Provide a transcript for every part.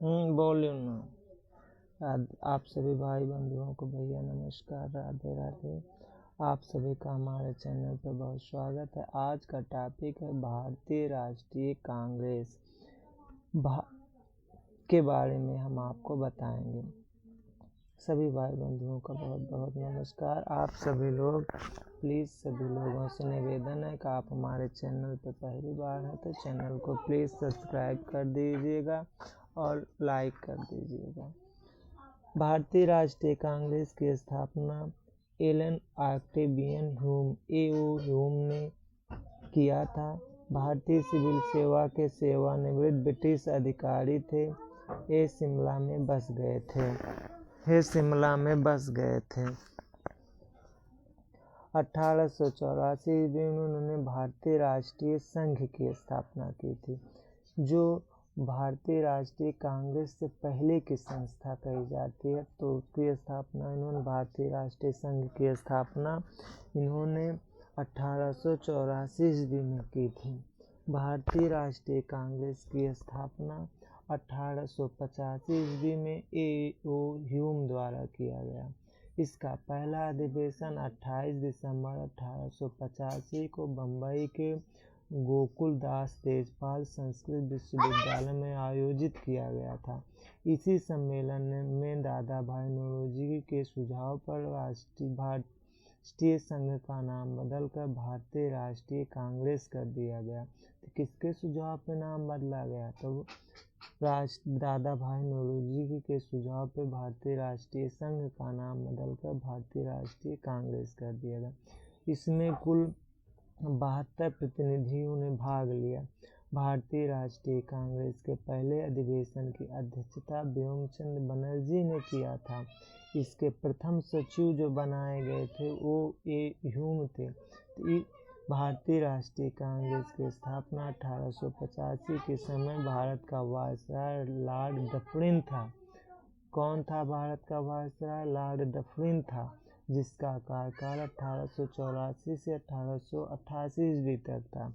बोलियो ना। आप सभी भाई बंधुओं को भैया नमस्कार, राधे राधे। आप सभी का हमारे चैनल पर बहुत स्वागत है। आज का टॉपिक है भारतीय राष्ट्रीय कांग्रेस के बारे में हम आपको बताएंगे। सभी भाई बंधुओं का बहुत बहुत नमस्कार। आप सभी लोग प्लीज़, सभी लोगों से निवेदन है कि आप हमारे चैनल पर पहली बार हैं तो चैनल को प्लीज़ सब्सक्राइब कर दीजिएगा और लाइक कर दीजिएगा। भारतीय राष्ट्रीय कांग्रेस की स्थापना एलन ऑक्टेवियन ह्यूम ने किया था। भारतीय सिविल सेवा के सेवानिवृत्त ब्रिटिश अधिकारी थे। ये शिमला में बस गए थे। 1884 ईस्वी में उन्होंने भारतीय राष्ट्रीय संघ की स्थापना की थी, जो भारतीय राष्ट्रीय कांग्रेस से पहले की संस्था कही जाती है। तो उसकी स्थापना इन्होंने भारतीय राष्ट्रीय संघ की स्थापना इन्होंने 1884 ईस्वी में की थी। भारतीय राष्ट्रीय कांग्रेस की स्थापना 1885 ईस्वी में ए.ओ. ह्यूम द्वारा किया गया। इसका पहला अधिवेशन 28 दिसंबर 1885 को बम्बई के गोकुलदास तेजपाल संस्कृत विश्वविद्यालय में आयोजित किया गया था। इसी सम्मेलन में दादा भाई नौरोजी के सुझाव पर राष्ट्रीय संघ का नाम बदलकर भारतीय राष्ट्रीय कांग्रेस कर दिया गया। तो किसके सुझाव पर नाम बदला गया? तो दादा भाई नौरोजी के सुझाव पर भारतीय राष्ट्रीय संघ का नाम बदलकर भारतीय राष्ट्रीय कांग्रेस कर दिया गया। इसमें कुल 72 प्रतिनिधियों ने भाग लिया। भारतीय राष्ट्रीय कांग्रेस के पहले अधिवेशन की अध्यक्षता व्योमचंद बनर्जी ने किया था। इसके प्रथम सचिव जो बनाए गए थे वो ए ह्यूम थे। भारतीय राष्ट्रीय कांग्रेस की स्थापना 1885 के समय भारत का वायसराय लॉर्ड डफरिन था। कौन था भारत का वायसराय? लॉर्ड डफरिन था, जिसका कार्यकाल 1884 से 1888 ईस्वी तक था।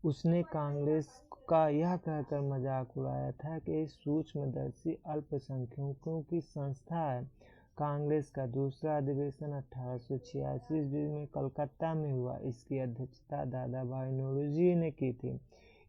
उसने कांग्रेस का यह कहकर मजाक उड़ाया था कि सूक्ष्मदर्शी अल्पसंख्यकों की संस्था है। कांग्रेस का दूसरा अधिवेशन 1886 ईस्वी में कलकत्ता में हुआ। इसकी अध्यक्षता दादा भाई नौरोजी ने की थी।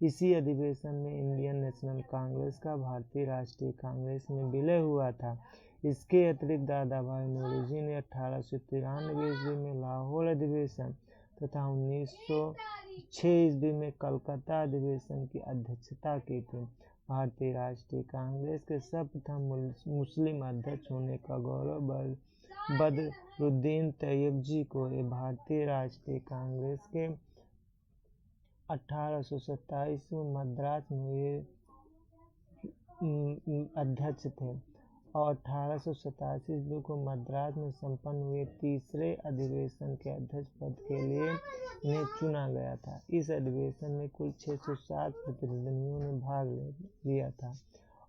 इसी अधिवेशन में इंडियन नेशनल कांग्रेस का भारतीय राष्ट्रीय कांग्रेस में विलय हुआ था। इसके अतिरिक्त दादा भाई नौरोजी ने 1893 ईस्वी में लाहौर अधिवेशन तथा 1906 ईस्वी में कलकत्ता अधिवेशन की अध्यक्षता की थी। भारतीय राष्ट्रीय कांग्रेस के सर्वप्रथम मुस्लिम अध्यक्ष होने का गौरव बदरुद्दीन तैयबजी को है। भारतीय राष्ट्रीय कांग्रेस के 1827 में मद्रास में ये अध्यक्ष थे और 1887 ईस्वी को मद्रास में संपन्न हुए तीसरे अधिवेशन के अध्यक्ष पद के लिए इन्हें चुना गया था। इस अधिवेशन में कुल 607 प्रतिनिधियों ने भाग लिया था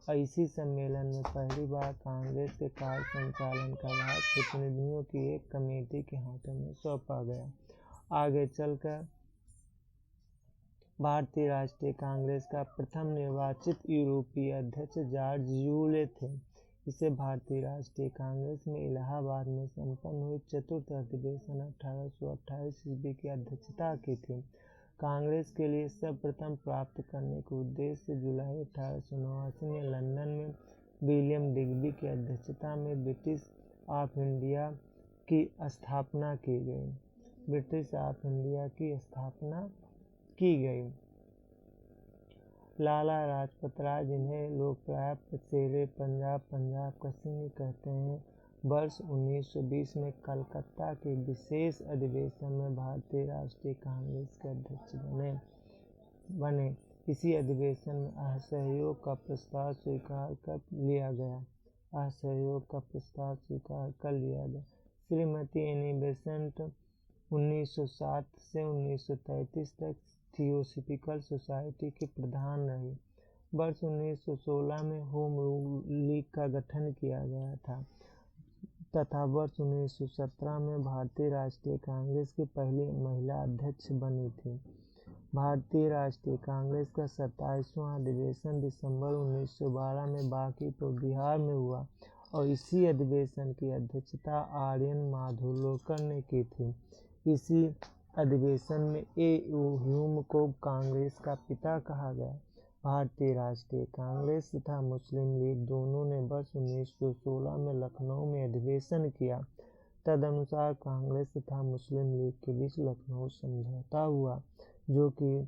और इसी सम्मेलन में पहली बार कांग्रेस के कार्य संचालन का भाग प्रतिनिधियों की एक कमेटी के हाथों में सौंपा गया। आगे चलकर भारतीय राष्ट्रीय कांग्रेस का प्रथम निर्वाचित यूरोपीय अध्यक्ष जॉर्ज यूले थे। इसे भारतीय राष्ट्रीय कांग्रेस में इलाहाबाद में संपन्न हुए चतुर्थ अधिवेशन 1828 ईस्वी की अध्यक्षता की थी। कांग्रेस के लिए सर्वप्रथम प्राप्त करने के उद्देश्य से जुलाई 1889 में लंदन में विलियम डिग्बी की अध्यक्षता में ब्रिटिश ऑफ इंडिया की स्थापना की गई। लाला लाजपत राय, जिन्हें लोग प्राय शेरे पंजाब का सिंह कहते हैं, वर्ष 1920 में कलकत्ता के विशेष अधिवेशन में भारतीय राष्ट्रीय कांग्रेस के अध्यक्ष बने। इसी अधिवेशन में असहयोग का प्रस्ताव स्वीकार कर लिया गया। श्रीमती एनी बेसेंट 1907 से 1933 तक थियोसॉफिकल सोसाइटी की प्रधान रही। वर्ष 1916 में होम रूल लीग का गठन किया गया था तथा वर्ष 1917 में भारतीय राष्ट्रीय कांग्रेस की पहली महिला अध्यक्ष बनी थी। भारतीय राष्ट्रीय कांग्रेस का 27वां अधिवेशन दिसंबर 1912 में बांकीपुर बिहार में हुआ और इसी अधिवेशन की अध्यक्षता आर्यन माधुर्लकर ने की थी। इसी अधिवेशन में ए.यू. ह्यूम को कांग्रेस का पिता कहा गया। भारतीय राष्ट्रीय कांग्रेस तथा मुस्लिम लीग दोनों ने वर्ष 1916 में लखनऊ में अधिवेशन किया। तदनुसार कांग्रेस तथा मुस्लिम लीग के बीच लखनऊ समझौता हुआ, जो कि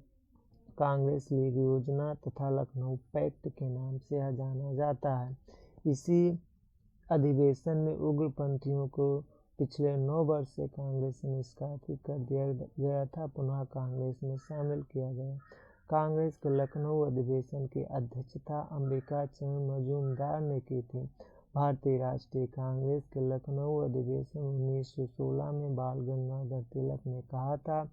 कांग्रेस लीग योजना तथा लखनऊ पैक्ट के नाम से जाना जाता है। इसी अधिवेशन में उग्रपंथियों को पिछले 9 वर्ष से कांग्रेस से निष्कासित कर दिया गया था, पुनः कांग्रेस में शामिल किया गया। कांग्रेस के लखनऊ अधिवेशन की अध्यक्षता अंबिका चंद्र मजूमदार ने की थी। भारतीय राष्ट्रीय कांग्रेस के लखनऊ अधिवेशन 1916 में बाल गंगाधर तिलक ने कहा था,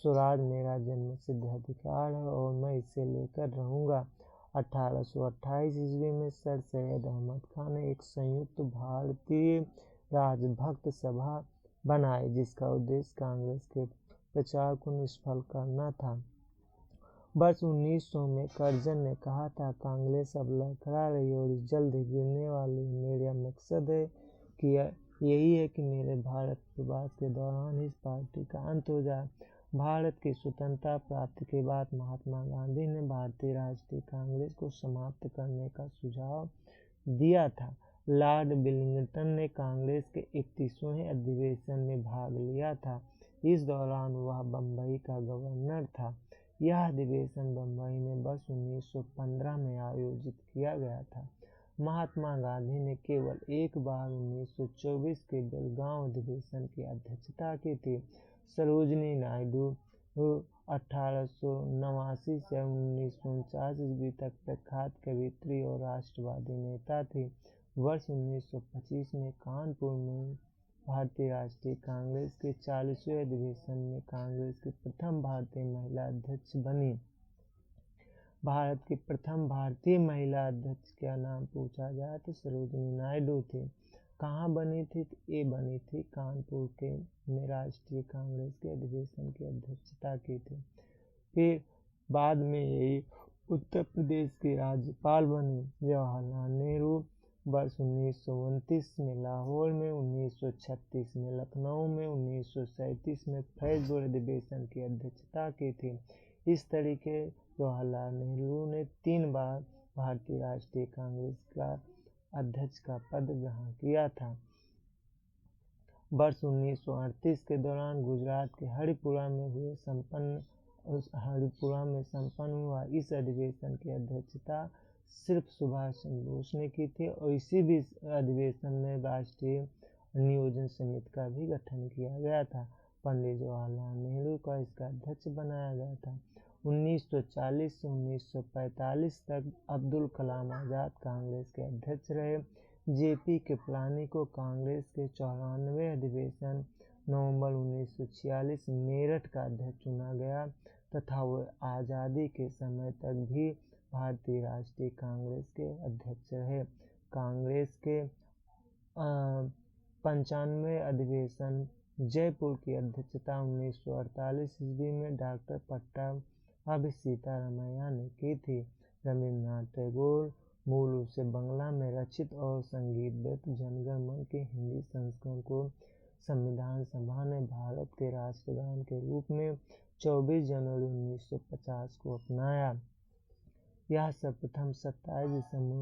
स्वराज मेरा जन्मसिद्ध अधिकार है और मैं इसे लेकर रहूँगा। 1828 ईस्वी में सर सैयद अहमद खान ने एक संयुक्त भारतीय राजभक्त सभा बनाई, जिसका उद्देश्य कांग्रेस के प्रचार को निष्फल करना था। वर्ष 1900 में करजन ने कहा था, कांग्रेस अब लड़खड़ा रही और जल्द ही गिरने वाली है। मेरा मकसद है कि यही है कि मेरे भारत प्रवास के दौरान इस पार्टी का अंत हो जाए। भारत की स्वतंत्रता प्राप्ति के बाद महात्मा गांधी ने भारतीय राष्ट्रीय कांग्रेस को समाप्त करने का सुझाव दिया था। लॉर्ड विलिंगटन ने कांग्रेस के 31वें अधिवेशन में भाग लिया था। इस दौरान वह बम्बई का गवर्नर था। यह अधिवेशन बम्बई में वर्ष 1915 में आयोजित किया गया था। महात्मा गांधी ने केवल एक बार 1924 के बेलगांव अधिवेशन की अध्यक्षता की थी। सरोजिनी नायडू 1889 से 1949 ईस्वी तक प्रख्यात कवयित्री और राष्ट्रवादी नेता थी। वर्ष 1925 में कानपुर में भारतीय राष्ट्रीय कांग्रेस के 40वें अधिवेशन में कांग्रेस की प्रथम भारतीय महिला अध्यक्ष बनी। भारत की प्रथम भारतीय महिला अध्यक्ष का नाम पूछा जाए तो सरोजिनी नायडू थी। कहाँ बनी थी? तो ये बनी थी कानपुर के में राष्ट्रीय कांग्रेस के अधिवेशन की अध्यक्षता की थी। फिर बाद में यही उत्तर प्रदेश की राज्यपाल बनी। जवाहरलाल नेहरू वर्ष 1929 में लाहौर में, 1936 में लखनऊ में, 1937 में फैजपुर अधिवेशन की अध्यक्षता की थी। इस तरीके जवाहरलाल नेहरू ने 3 बार भारतीय राष्ट्रीय कांग्रेस का अध्यक्ष का पद ग्रहण किया था। वर्ष 1938 के दौरान गुजरात के हरिपुरा में संपन्न हुआ इस अधिवेशन की अध्यक्षता सिर्फ सुभाष चंद्र बोस ने की थी और इसी भी अधिवेशन में राष्ट्रीय नियोजन समिति का भी गठन किया गया था। पंडित जवाहरलाल नेहरू को इसका अध्यक्ष बनाया गया था। 1940 से 1945 तक अब्दुल कलाम आज़ाद कांग्रेस के अध्यक्ष रहे। जे.पी. कृपलानी को कांग्रेस के 94वें अधिवेशन नवंबर 1946 मेरठ का अध्यक्ष चुना गया तथा वह आज़ादी के समय तक भी भारतीय राष्ट्रीय कांग्रेस के अध्यक्ष रहे। कांग्रेस के 95वें अधिवेशन जयपुर की अध्यक्षता 1948 ईस्वी में डॉक्टर पट्टाभी सीतारामैया ने की थी। रविन्द्रनाथ टैगोर मूल रूप से बंगला में रचित और संगीतबद्ध जनगण मन के हिंदी संस्करण को संविधान सभा ने भारत के राष्ट्रगान के रूप में 24 जनवरी 1950 को अपनाया। यह सर्वप्रथम 27 दिसंबर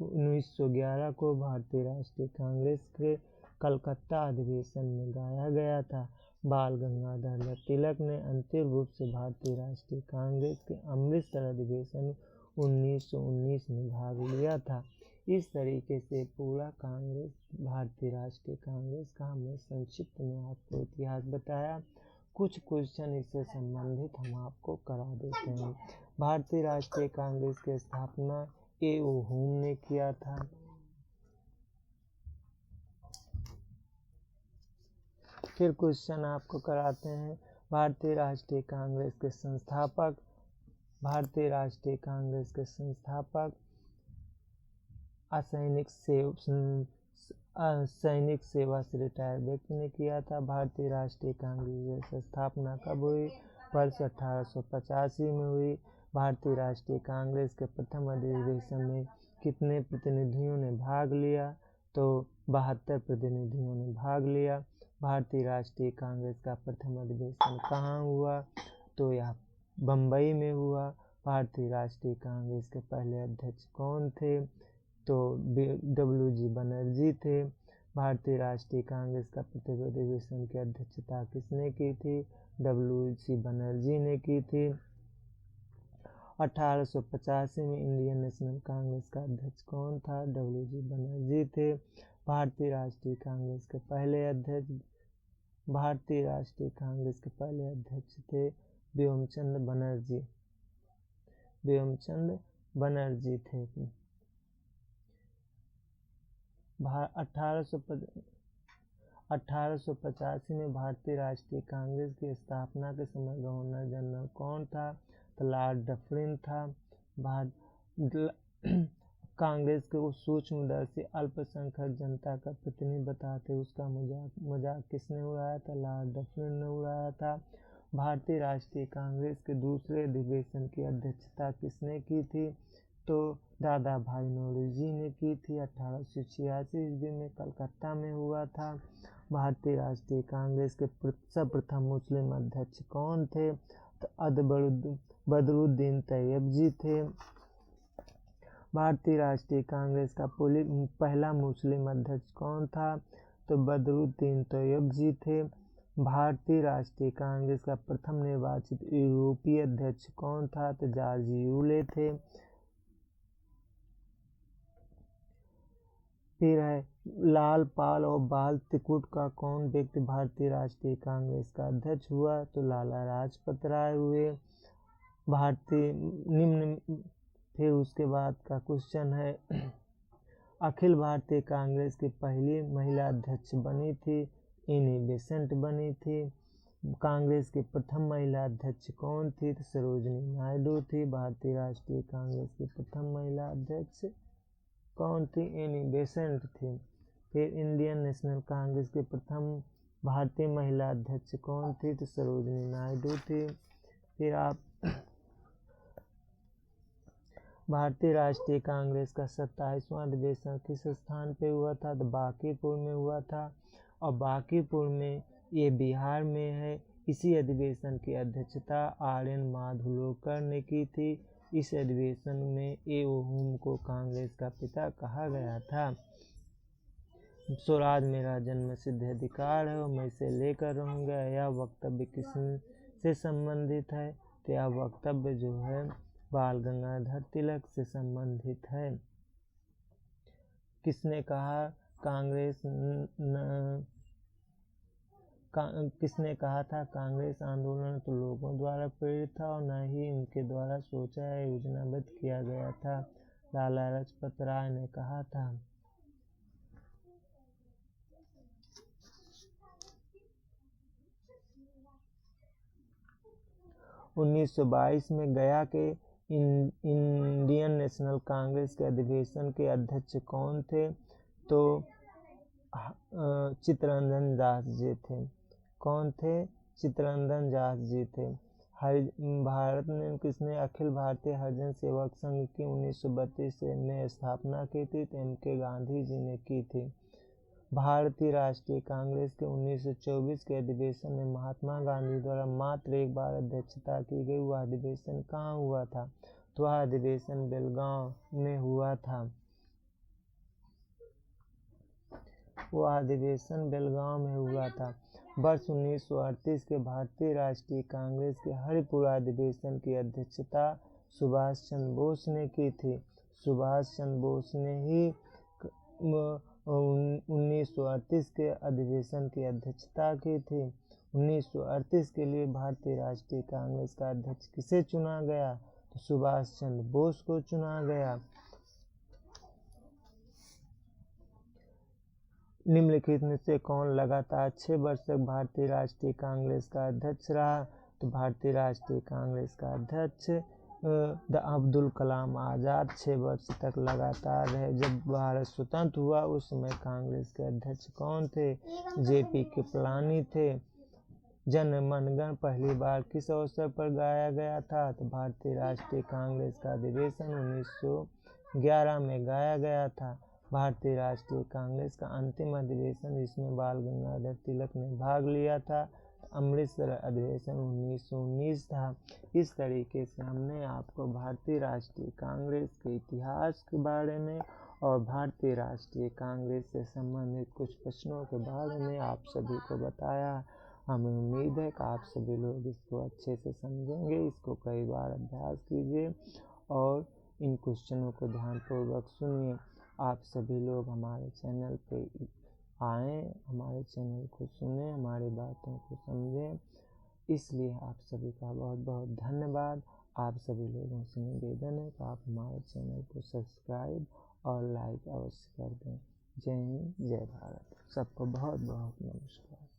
1911 को भारतीय राष्ट्रीय कांग्रेस के कलकत्ता अधिवेशन में गाया गया था। बाल गंगाधर तिलक ने अंतिम रूप से भारतीय राष्ट्रीय कांग्रेस के अमृतसर अधिवेशन 1919 में भाग लिया था। इस तरीके से पूरा भारतीय राष्ट्रीय कांग्रेस का हमने संक्षिप्त में आपको इतिहास बताया। कुछ क्वेश्चन इससे संबंधित हम आपको करा देते हैं। भारतीय राष्ट्रीय कांग्रेस की स्थापना ए.यू. ह्यूम ने किया था। फिर क्वेश्चन आपको कराते हैं, भारतीय राष्ट्रीय कांग्रेस के संस्थापक। भारतीय राष्ट्रीय कांग्रेस के संस्थापक सैनिक सेवा से रिटायर व्यक्ति ने किया था। भारतीय राष्ट्रीय कांग्रेस की स्थापना कब हुई? वर्ष 1885 में हुई भारतीय राष्ट्रीय कांग्रेस के प्रथम अधिवेशन में कितने प्रतिनिधियों ने भाग लिया? तो 72 प्रतिनिधियों ने भाग लिया। भारतीय राष्ट्रीय कांग्रेस का प्रथम अधिवेशन कहाँ हुआ? तो यह बम्बई में हुआ। भारतीय राष्ट्रीय कांग्रेस के पहले अध्यक्ष कौन थे? तो WG बनर्जी थे। भारतीय राष्ट्रीय कांग्रेस का प्रथम अधिवेशन की अध्यक्षता किसने की थी? WC बनर्जी ने की थी। 1885 में इंडियन नेशनल कांग्रेस का अध्यक्ष कौन था? WG बनर्जी थे। भारतीय राष्ट्रीय कांग्रेस के पहले अध्यक्ष थे व्योमचंद बनर्जी। व्योमचंद बनर्जी थे। 1885 में भारतीय राष्ट्रीय कांग्रेस की स्थापना के समय गवर्नर जनरल कौन था? तो लॉर्ड डफरिन था। कांग्रेस को सूक्ष्मदर्शी अल्पसंख्यक जनता का प्रतिनिधि बताते उसका मजाक किसने उड़ाया था? लॉर्ड डफरिन ने उड़ाया था। भारतीय राष्ट्रीय कांग्रेस के दूसरे अधिवेशन की अध्यक्षता किसने की थी? तो दादा भाई नौरोजी ने की थी। 1886 ईस्वी में कलकत्ता में हुआ था। भारतीय राष्ट्रीय कांग्रेस के सर्वप्रथम मुस्लिम अध्यक्ष कौन थे? तो बदरुद्दीन तैयबजी थे। भारतीय राष्ट्रीय कांग्रेस का पहला मुस्लिम अध्यक्ष कौन था? तो बदरुद्दीन तैयबजी थे। भारतीय राष्ट्रीय कांग्रेस का प्रथम निर्वाचित यूरोपीय अध्यक्ष कौन था? तो जॉर्ज यूले थे। फिर है लाल पाल और बाल त्रिकुट का कौन व्यक्ति भारतीय राष्ट्रीय कांग्रेस का अध्यक्ष हुआ? तो लाला लाजपत राय हुए। फिर उसके बाद का क्वेश्चन है अखिल भारतीय कांग्रेस की पहली महिला अध्यक्ष बनी थी एनी बेसेंट बनी थी। कांग्रेस की प्रथम महिला अध्यक्ष कौन थी? तो सरोजिनी नायडू थी। भारतीय राष्ट्रीय कांग्रेस की प्रथम महिला अध्यक्ष कौन थी? एनी बेसेंट थी। फिर इंडियन नेशनल कांग्रेस की प्रथम भारतीय महिला अध्यक्ष कौन थी? तो सरोजिनी नायडू थी। फिर आप भारतीय राष्ट्रीय कांग्रेस का 27वां अधिवेशन किस स्थान पे हुआ था? तो बांकीपुर में हुआ था। और बांकीपुर में ये बिहार में है। इसी अधिवेशन की अध्यक्षता RN माधवलकर ने की थी। इस अधिवेशन में A.O. को कांग्रेस का पिता कहा गया था। स्वराज मेरा जन्म सिद्ध अधिकार है और मैं इसे लेकर रहूँगा। यह वक्तव्य किससे संबंधित है? तो यह वक्तव्य जो है बाल गंगाधर तिलक से संबंधित है। किसने कहा किसने कहा था कांग्रेस आंदोलन तो लोगों द्वारा प्रेरित था और न ही उनके द्वारा सोचा या योजनाबद्ध किया गया था? लाला लाजपत राय ने कहा था। 1922 में गया के इंडियन नेशनल कांग्रेस के अधिवेशन के अध्यक्ष कौन थे? तो चित्तरंजन दास जी थे। कौन थे? चित्तरंजन दास जी थे। भारत में किसने अखिल भारतीय हरिजन सेवक संघ की 1932 में स्थापना की थी? तो M.K. गांधी जी ने की थी। भारतीय राष्ट्रीय कांग्रेस के 1924 के अधिवेशन में महात्मा गांधी द्वारा मात्र एक बार अध्यक्षता की गई। वह अधिवेशन कहाँ हुआ था? तो वह अधिवेशन बेलगांव में हुआ था। वर्ष 1938 के भारतीय राष्ट्रीय कांग्रेस के हरिपुरा अधिवेशन की अध्यक्षता सुभाष चंद्र बोस ने की थी। सुभाष चंद्र बोस ने ही 1938 के अधिवेशन की अध्यक्षता की थी। 1938 के लिए भारतीय राष्ट्रीय कांग्रेस का अध्यक्ष किसे चुना गया? तो सुभाष चंद्र बोस को चुना गया। निम्नलिखित में से कौन लगातार 6 वर्ष तक भारतीय राष्ट्रीय कांग्रेस का अध्यक्ष रहा? तो भारतीय राष्ट्रीय कांग्रेस का अध्यक्ष अब्दुल कलाम आज़ाद 6 वर्ष तक लगातार रहे। जब भारत स्वतंत्र हुआ उस समय कांग्रेस के अध्यक्ष कौन थे? JP कृपलानी थे। जन मन गण पहली बार किस अवसर पर गाया गया था? तो भारतीय राष्ट्रीय कांग्रेस का अधिवेशन 1911 में गाया गया था। भारतीय राष्ट्रीय कांग्रेस का अंतिम अधिवेशन जिसमें बाल गंगाधर तिलक ने भाग लिया था, अमृतसर अधिवेशन 1919 था। इस तरीके से हमने आपको भारतीय राष्ट्रीय कांग्रेस के इतिहास के बारे में और भारतीय राष्ट्रीय कांग्रेस से संबंधित कुछ प्रश्नों के बारे में आप सभी को बताया। हमें उम्मीद है कि आप सभी लोग इसको अच्छे से समझेंगे। इसको कई बार अभ्यास कीजिए और इन क्वेश्चनों को ध्यानपूर्वक सुनिए। आप सभी लोग हमारे चैनल पे आएँ, हमारे चैनल को सुनें, हमारी बातों को समझें। इसलिए आप सभी का बहुत बहुत धन्यवाद। आप सभी लोगों से निवेदन है कि आप हमारे चैनल को सब्सक्राइब और लाइक अवश्य कर दें। जय हिंद, जय भारत। सबको बहुत बहुत नमस्कार।